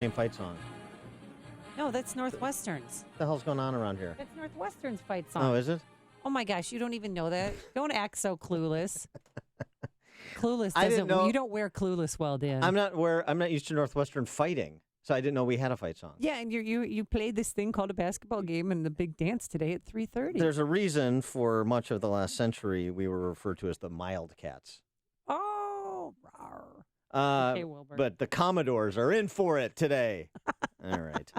Same fight song. No, that's Northwestern's. What the hell's going on around here? That's Northwestern's fight song. Oh, is it? Oh my gosh, you don't even know that. Don't act so clueless. Clueless I didn't doesn't. know- You don't wear clueless well, Dan. I'm not used to Northwestern fighting, so I didn't know we had a fight song. Yeah, and you played this thing called a basketball game and the big dance today at 3:30. There's a reason for much of the last century we were referred to as the Mildcats. Oh, rawr. Okay, Wilbur. But the Commodores are in for it today. All right.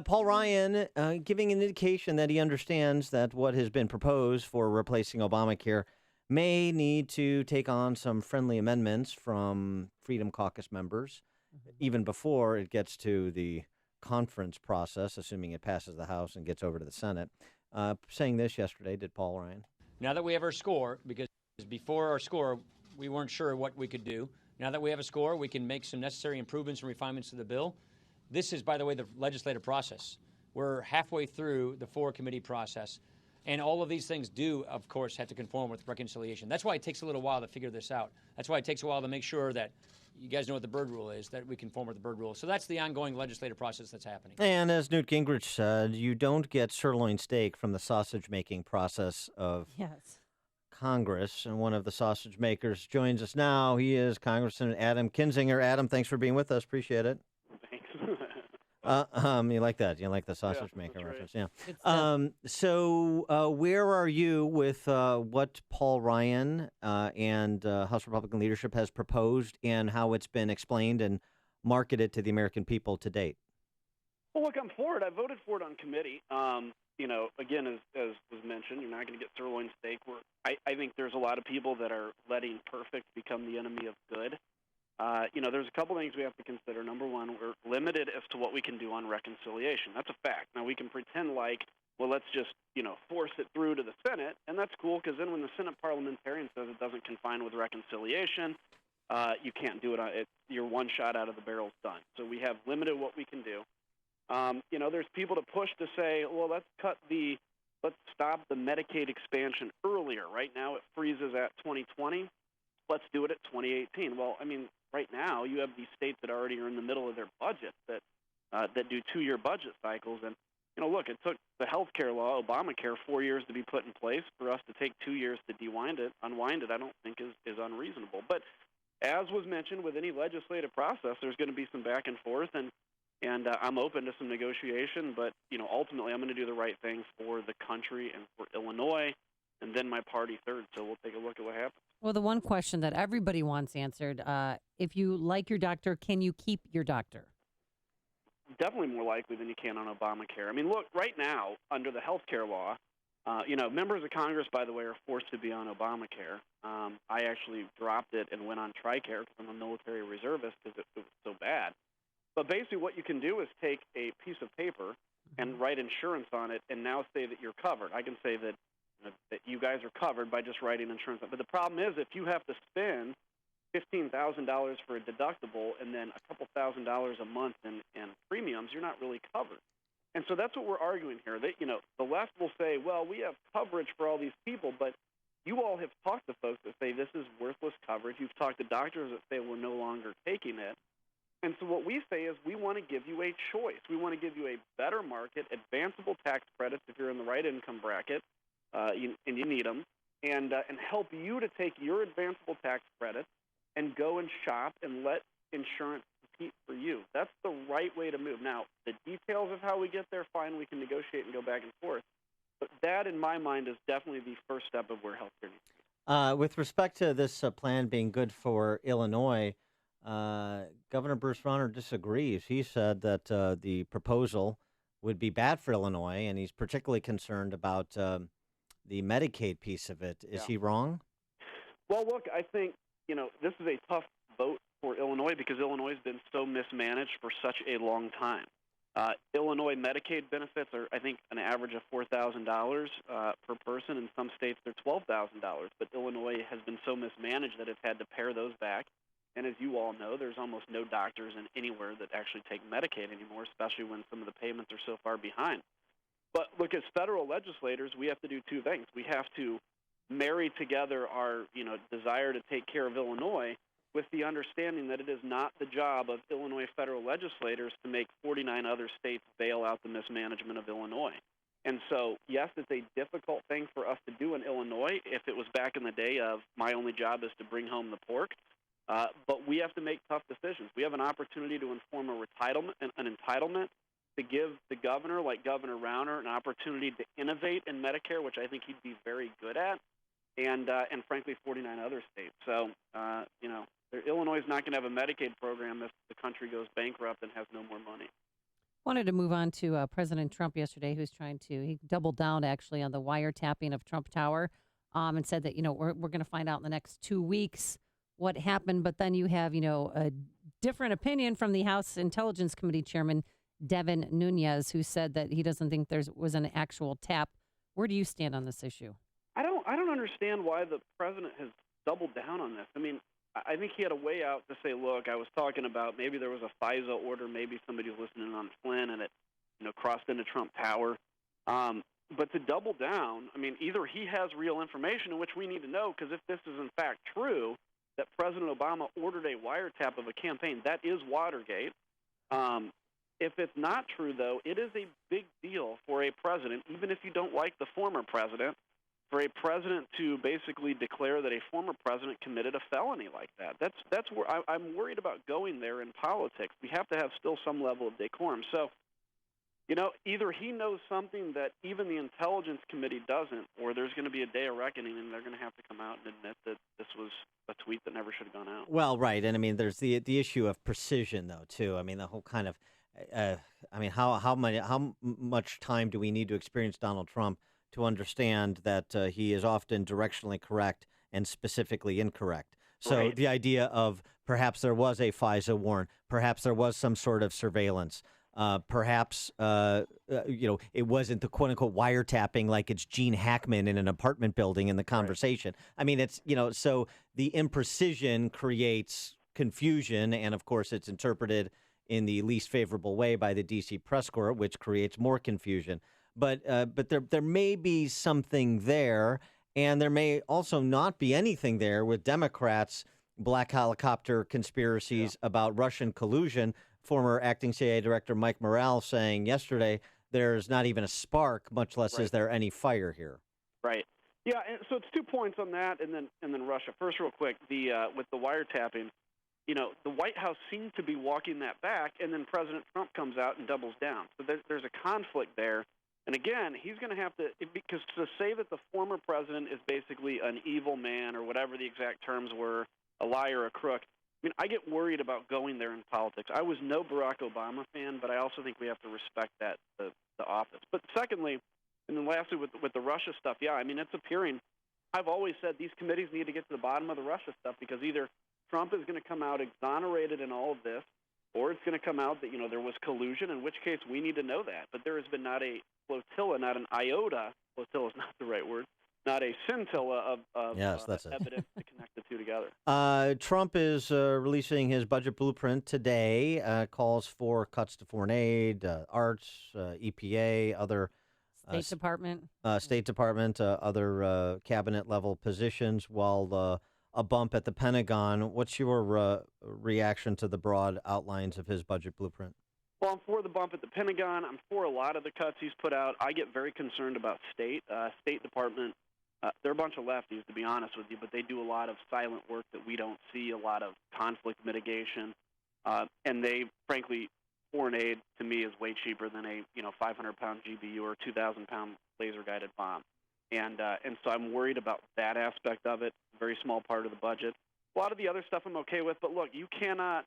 Paul Ryan giving an indication that he understands that what has been proposed for replacing Obamacare may need to take on some friendly amendments from Freedom Caucus members, even before it gets to the conference process, assuming it passes the House and gets over to the Senate. Saying this yesterday, did Paul Ryan. Now that we have our score, because before our score, we weren't sure what we could do. Now that we have a score, we can make some necessary improvements and refinements to the bill. This is, by the way, the legislative process. We're halfway through the four-committee process. And all of these things do, of course, have to conform with reconciliation. That's why it takes a little while to figure this out. That's why it takes a while to make sure that you guys know what the Byrd Rule is, that we conform with the Byrd Rule. So that's the ongoing legislative process that's happening. And as Newt Gingrich said, you don't get sirloin steak from the sausage-making process of Congress. And one of the sausage makers joins us now. He is Congressman Adam Kinzinger. Adam, thanks for being with us. Appreciate it. Thanks. You like that? You like the sausage maker right. reference? Yeah. So where are you with what Paul Ryan and House Republican leadership has proposed and how it's been explained and marketed to the American people to date? Well, look, I'm for it. I voted for it on committee. Again, as was mentioned, you're not going to get sirloin steak. I think there's a lot of people that are letting perfect become the enemy of good. There's a couple things we have to consider. Number one, we're limited as to what we can do on reconciliation. That's a fact. Now, we can pretend like, well, let's just, force it through to the Senate, and that's cool because then when the Senate parliamentarian says it doesn't confine with reconciliation, you can't do it. You're one shot out of the barrel, done. So we have limited what we can do. There's people to push to say, well, let's stop the Medicaid expansion earlier. Right now it freezes at 2020. Let's do it at 2018. Well, right now you have these states that already are in the middle of their budget that do 2-year budget cycles. And, look, it took the health care law, Obamacare, 4 years to be put in place. For us to take 2 years to unwind it, I don't think is unreasonable. But as was mentioned with any legislative process, there's going to be some back and forth, and I'm open to some negotiation. But, ultimately I'm going to do the right thing for the country and for Illinois, and then my party third. So we'll take a look at what happens. Well, the one question that everybody wants answered, if you like your doctor, can you keep your doctor? Definitely more likely than you can on Obamacare. Look, right now, under the health care law, members of Congress, by the way, are forced to be on Obamacare. I actually dropped it and went on TRICARE because I'm a military reservist because it was so bad. But basically what you can do is take a piece of paper and write insurance on it and now say that you're covered. I can say that you guys are covered by just writing insurance. But the problem is if you have to spend $15,000 for a deductible and then a couple $1,000 a month in premiums, you're not really covered. And so that's what we're arguing here. That, the left will say, well, we have coverage for all these people, but you all have talked to folks that say this is worthless coverage. You've talked to doctors that say we're no longer taking it. And so what we say is we want to give you a choice. We want to give you a better market, advanceable tax credits if you're in the right income bracket, and you need them, and help you to take your advanceable tax credits and go and shop and let insurance compete for you. That's the right way to move. Now, the details of how we get there, fine, we can negotiate and go back and forth. But that, in my mind, is definitely the first step of where health care needs. With respect to this plan being good for Illinois, Governor Bruce Rauner disagrees. He said that the proposal would be bad for Illinois, and he's particularly concerned about the Medicaid piece of it. Is he wrong? Well, look, I think, this is a tough vote for Illinois because Illinois has been so mismanaged for such a long time. Illinois Medicaid benefits are, I think, an average of $4,000 per person. In some states, they're $12,000. But Illinois has been so mismanaged that it's had to pare those back. And as you all know, there's almost no doctors anywhere that actually take Medicaid anymore, especially when some of the payments are so far behind. But look, as federal legislators, we have to do two things. We have to marry together our, desire to take care of Illinois with the understanding that it is not the job of Illinois federal legislators to make 49 other states bail out the mismanagement of Illinois. And so, yes, it's a difficult thing for us to do in Illinois if it was back in the day of my only job is to bring home the pork. But we have to make tough decisions. We have an opportunity to inform an entitlement to give the governor, like Governor Rauner, an opportunity to innovate in Medicare, which I think he'd be very good at, and frankly, 49 other states. So, Illinois is not going to have a Medicaid program if the country goes bankrupt and has no more money. Wanted to move on to President Trump yesterday, he doubled down actually on the wiretapping of Trump Tower, and said that, we're going to find out in the next 2 weeks what happened. But then you have, a different opinion from the House Intelligence Committee Chairman, Devin Nunes, who said that he doesn't think there was an actual tap. Where do you stand on this issue? I don't understand why the president has doubled down on this. I mean, I think he had a way out to say, look, I was talking about maybe there was a FISA order, maybe somebody was listening on Flynn and it, crossed into Trump Tower. But to double down, I mean, either he has real information in which we need to know, because if this is in fact true, that President Obama ordered a wiretap of a campaign, that is Watergate. If it's not true, though, it is a big deal for a president, even if you don't like the former president, for a president to basically declare that a former president committed a felony like that. That's where I'm worried about going there in politics. We have to have still some level of decorum. So, either he knows something that even the Intelligence Committee doesn't, or there's going to be a day of reckoning and they're going to have to come out and admit that this was a tweet that never should have gone out. Well, right. And I mean, there's the issue of precision, though, too. I mean, the whole kind of, how much time do we need to experience Donald Trump to understand that he is often directionally correct and specifically incorrect? So Right. The idea of perhaps there was a FISA warrant, perhaps there was some sort of surveillance, perhaps it wasn't the quote unquote wiretapping like it's Gene Hackman in an apartment building in the conversation. Right. I mean, it's so the imprecision creates confusion, and of course it's interpreted in the least favorable way by the D.C. press corps, which creates more confusion. But there may be something there, and there may also not be anything there with Democrats' black helicopter conspiracies about Russian collusion. Former acting CIA Director Mike Morrell saying yesterday there's not even a spark, much less is there any fire here. Right. Yeah, and so it's 2 points on that, and then Russia. First, real quick, with the wiretapping, the White House seemed to be walking that back, and then President Trump comes out and doubles down. So there's a conflict there. And again, he's going to have to, because to say that the former president is basically an evil man or whatever the exact terms were, a liar, a crook, I mean, I get worried about going there in politics. I was no Barack Obama fan, but I also think we have to respect that, the office. But secondly, and then lastly with the Russia stuff, yeah, I mean, it's appearing. I've always said these committees need to get to the bottom of the Russia stuff, because either Trump is going to come out exonerated in all of this, or it's going to come out that, there was collusion, in which case we need to know that. But there has been not a flotilla, not an iota, flotilla is not the right word, not a scintilla of that's evidence to connect the two together. Trump is releasing his budget blueprint today, calls for cuts to foreign aid, arts, EPA, other State Department. Other cabinet-level positions, while a bump at the Pentagon. What's your reaction to the broad outlines of his budget blueprint? Well, I'm for the bump at the Pentagon. I'm for a lot of the cuts he's put out. I get very concerned about State Department. They're a bunch of lefties, to be honest with you, but they do a lot of silent work that we don't see, a lot of conflict mitigation. And they, frankly, foreign aid to me is way cheaper than a 500-pound GBU or 2,000-pound laser-guided bomb. And so I'm worried about that aspect of it, very small part of the budget. A lot of the other stuff I'm okay with, but look, you cannot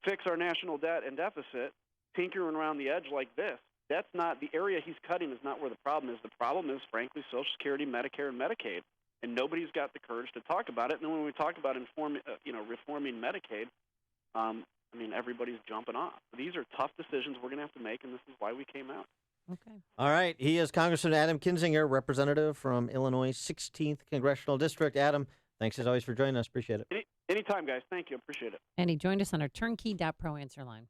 fix our national debt and deficit tinkering around the edge like this. That's not the area he's cutting. Is not where the problem is. The problem is, frankly, Social Security, Medicare, and Medicaid, and nobody's got the courage to talk about it. And then when we talk about reforming Medicaid, everybody's jumping off. These are tough decisions we're going to have to make, and this is why we came out. Okay. All right. He is Congressman Adam Kinzinger, representative from Illinois' 16th Congressional District. Adam, thanks as always for joining us. Appreciate it. Anytime, guys. Thank you. Appreciate it. And he joined us on our turnkey.pro answer line.